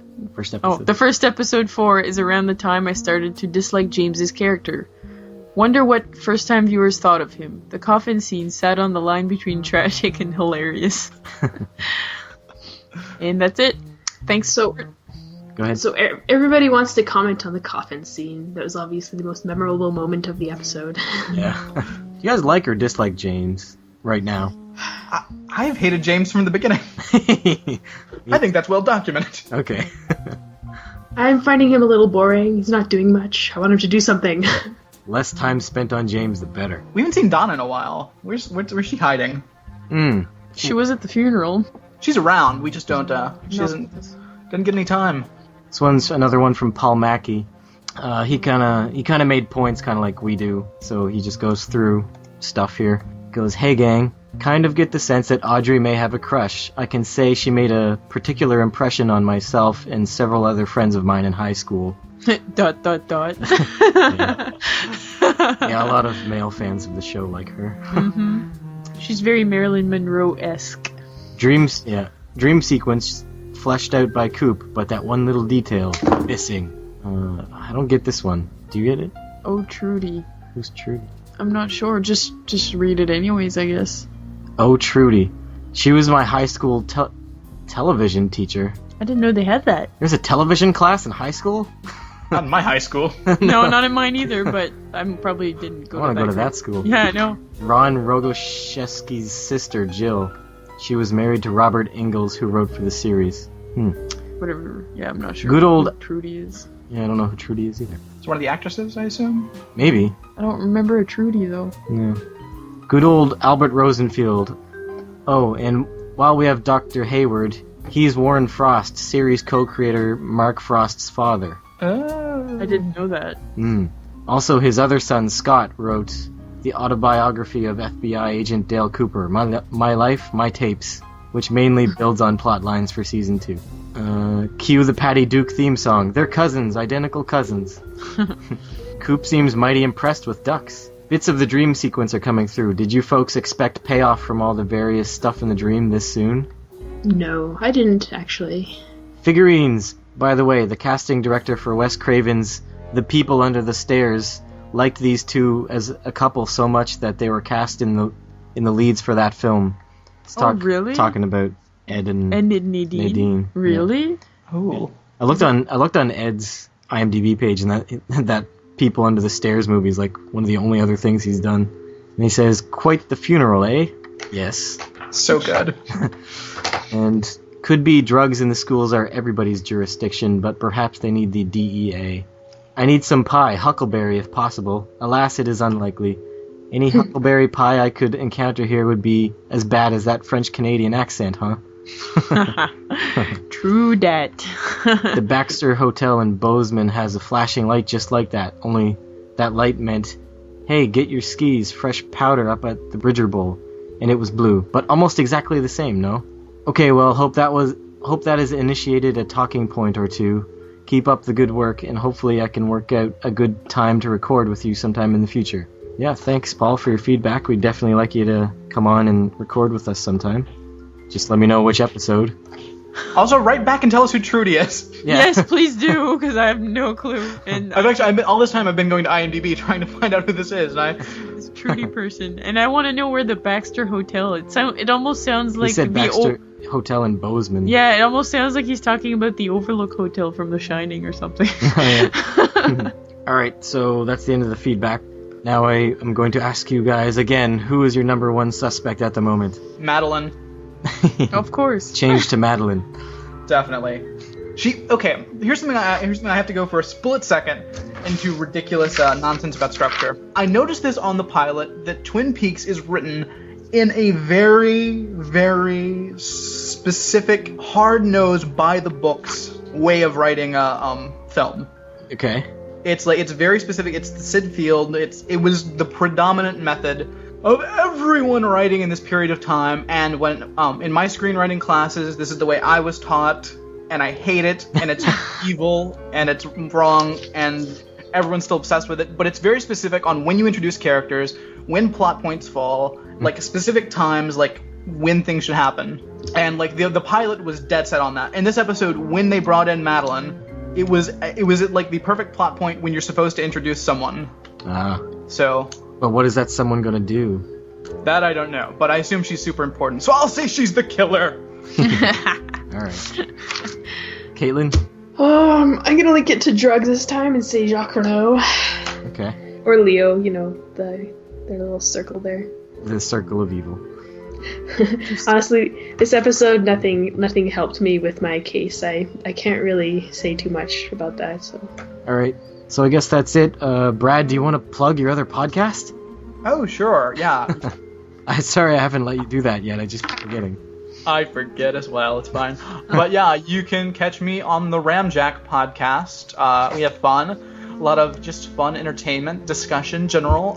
episode 4 is around the time I started to dislike James's character. Wonder what first-time viewers thought of him. The coffin scene sat on the line between tragic and hilarious. And that's it. Thanks. So, Go ahead. so everybody wants to comment on the coffin scene. That was obviously the most memorable moment of the episode. Yeah. Do you guys like or dislike James right now? I have hated James from the beginning. I think that's well documented. Okay. I'm finding him a little boring. He's not doing much. I want him to do something. Less time spent on James, the better. We haven't seen Donna in a while. Where's she hiding? She was at the funeral. She's around. We just don't. She doesn't get any time. This one's another one from Paul Mackey. He kind of made points kind of like we do, so he just goes through stuff here. Goes, hey gang, kind of get the sense that Audrey may have a crush. I can say she made a particular impression on myself and several other friends of mine in high school. ... Yeah, a lot of male fans of the show like her. She's very Marilyn Monroe-esque. Dream sequence fleshed out by Coop, but that one little detail missing. I don't get this one. Do you get it? Oh, Trudy. Who's Trudy? I'm not sure. Just read it anyways, I guess. Oh, Trudy. She was my high school television teacher. I didn't know they had that. There's a television class in high school? Not in my high school. No, not in mine either, but I probably didn't go I to that. want to go to that school. Yeah, I know. Ron Rogoshevsky's sister, Jill. She was married to Robert Ingalls, who wrote for the series. Whatever. Yeah, I'm not sure Good old... who Trudy is. Yeah, I don't know who Trudy is either. It's one of the actresses, I assume. Maybe. I don't remember a Trudy, though. Yeah. Good old Albert Rosenfield. Oh, and while we have Dr. Hayward, he's Warren Frost, series co-creator Mark Frost's father. I didn't know that. Also, his other son, Scott, wrote the autobiography of FBI agent Dale Cooper, My Life, My Tapes, which mainly builds on plot lines for Season 2. Cue the Patty Duke theme song. They're cousins, identical cousins. Coop seems mighty impressed with ducks. Bits of the dream sequence are coming through. Did you folks expect payoff from all the various stuff in the dream this soon? No, I didn't, actually. Figurines. By the way, the casting director for Wes Craven's The People Under the Stairs liked these two as a couple so much that they were cast in the leads for that film. Really? Talking about Ed and Nadine. Really? Yeah. Oh. I looked on Ed's IMDb page, and that People Under the Stairs movie is like one of the only other things he's done. And he says, "Quite the funeral, eh?" Yes. So good. And could be drugs in the schools are everybody's jurisdiction, but perhaps they need the DEA. I need some pie, huckleberry if possible. Alas, it is unlikely. Any huckleberry pie I could encounter here would be as bad as that French-Canadian accent, huh? True dat. The Baxter Hotel in Bozeman has a flashing light just like that, only that light meant, hey, get your skis, fresh powder up at the Bridger Bowl. And it was blue, but almost exactly the same, no? Okay, well, hope that has initiated a talking point or two. Keep up the good work, and hopefully I can work out a good time to record with you sometime in the future. Yeah, thanks, Paul, for your feedback. We'd definitely like you to come on and record with us sometime. Just let me know which episode. Also, write back and tell us who Trudy is. Yeah. Yes, please do, because I have no clue. And all this time I've been going to IMDb trying to find out who this is. And this Trudy person, and I want to know where the Baxter Hotel. It almost sounds like he said Baxter Hotel in Bozeman. Yeah, it almost sounds like he's talking about the Overlook Hotel from The Shining or something. Alright, so that's the end of the feedback. Now I am going to ask you guys again, who is your number one suspect at the moment? Madeline. Of course. Change to Madeline. Definitely. Okay, here's something I have to go for a split second into ridiculous nonsense about structure. I noticed this on the pilot that Twin Peaks is written in a very, very specific, hard-nosed, by-the-books way of writing a film. Okay. It's very specific. It's the Sid Field. It was the predominant method of everyone writing in this period of time. And when in my screenwriting classes, this is the way I was taught, and I hate it, and it's evil, and it's wrong, and everyone's still obsessed with it. But it's very specific on when you introduce characters, when plot points fall, like specific times, like when things should happen. And like the pilot was dead set on that. In this episode, when they brought in Madeline, it was at like the perfect plot point when you're supposed to introduce someone. So But what is that someone gonna do? that I don't know, but I assume she's super important. So I'll say she's the killer. All right. Caitlin? I'm gonna link it to drugs this time and say Jacques Renault. Okay. Or Leo, their little circle there. The circle of evil. Honestly, this episode, nothing helped me with my case. I can't really say too much about that, so. Alright. So I guess that's it. Brad, do you want to plug your other podcast? Oh, sure, yeah. Sorry I haven't let you do that yet. I just keep forgetting. I forget as well, it's fine. But yeah, you can catch me on the Ramjack podcast. We have fun. A lot of just fun entertainment, discussion, general.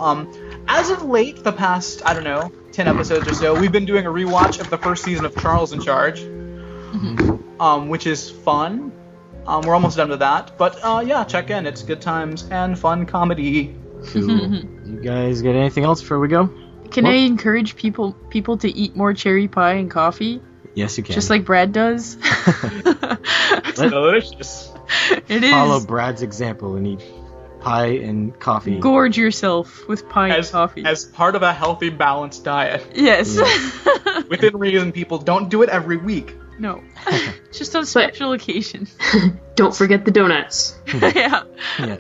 As of late, the past, 10 episodes or so, we've been doing a rewatch of the first season of Charles in Charge. Which is fun. We're almost done with that. But yeah, check in. It's good times and fun comedy. Cool. You guys got anything else before we go? Can I encourage people to eat more cherry pie and coffee? Yes, you can. Just like Brad does. It's delicious. It is. Follow Brad's example and eat pie and coffee. Gorge yourself with pie and coffee. As part of a healthy, balanced diet. Yes. Yeah. Within reason, people don't do it every week. No. Just on special occasions. Don't forget the donuts. Yeah. Yeah.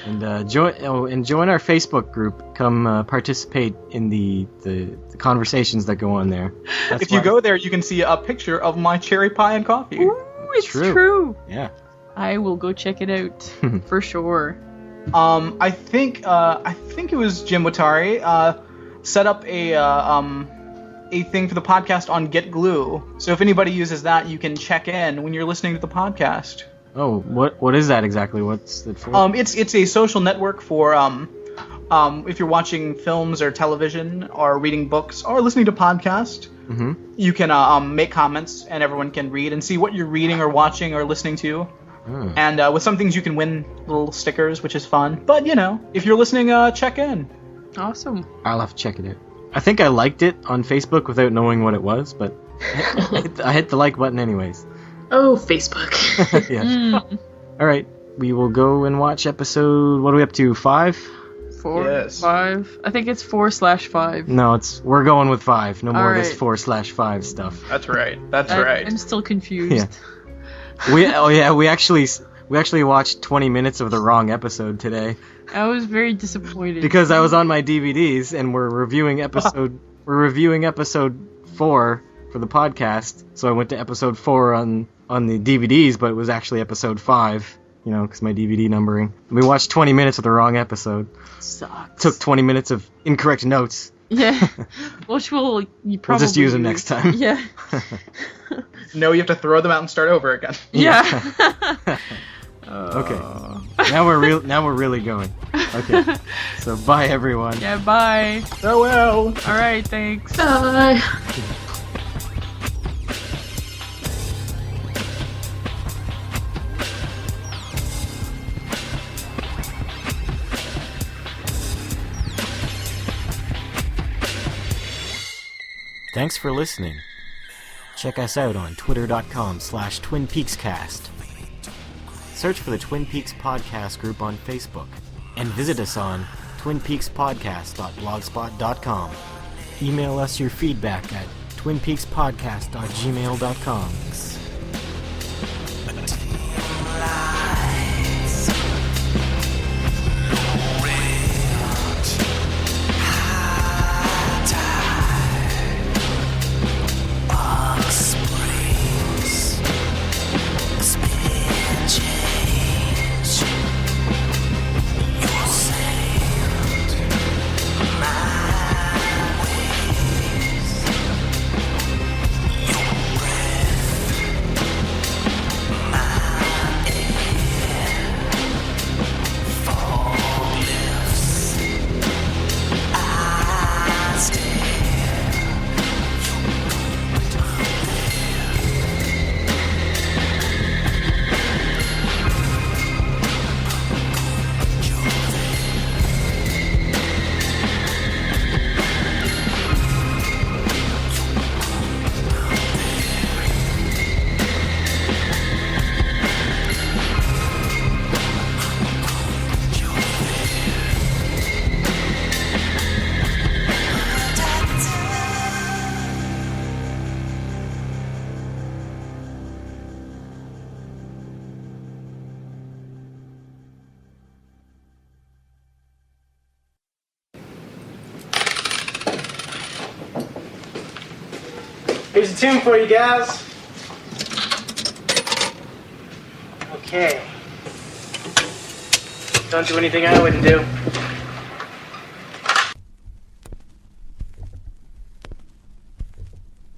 And join our Facebook group. Come participate in the conversations that go on there. That's If you go there, you can see a picture of my cherry pie and coffee. Ooh, it's true. Yeah. I will go check it out for sure. I think it was Jim Watari set up a thing for the podcast on Get Glue. So if anybody uses that, you can check in when you're listening to the podcast. Oh, what is that exactly? What's it for? It's a social network for if you're watching films or television or reading books or listening to podcasts. Mm-hmm. You can make comments and everyone can read and see what you're reading or watching or listening to. Oh. And with some things you can win little stickers, which is fun. But if you're listening, check in. Awesome. I'll have to check it out. I think I liked it on Facebook without knowing what it was, but I hit the like button anyways. Oh, Facebook. Yeah. All right, we will go and watch episode. What are we up to? 5? 4, Yes. 5. I think it's 4/5. No, we're going with 5. No more of this All 4/5 stuff. That's right. That's right. I'm still confused. Yeah. We actually watched 20 minutes of the wrong episode today I was very disappointed. because I was on my DVDs and we're reviewing episode 4 for the podcast. So I went to episode 4 on the DVDs, but it was actually episode 5. Because my DVD numbering. We watched 20 minutes of the wrong episode. Sucks. Took 20 minutes of incorrect notes. Yeah. Which you probably We'll just use them next time. Yeah. No, you have to throw them out and start over again. Yeah. Okay. Now we're really going. Okay. So bye everyone. Yeah, bye. Farewell. All right, thanks. Bye. Thanks for listening. Check us out on twitter.com/TwinPeaksCast. Search for the Twin Peaks Podcast group on Facebook. And visit us on twinpeakspodcast.blogspot.com. Email us your feedback at twinpeakspodcast@gmail.com. Here's a tune for you guys. Okay. Don't do anything I wouldn't do.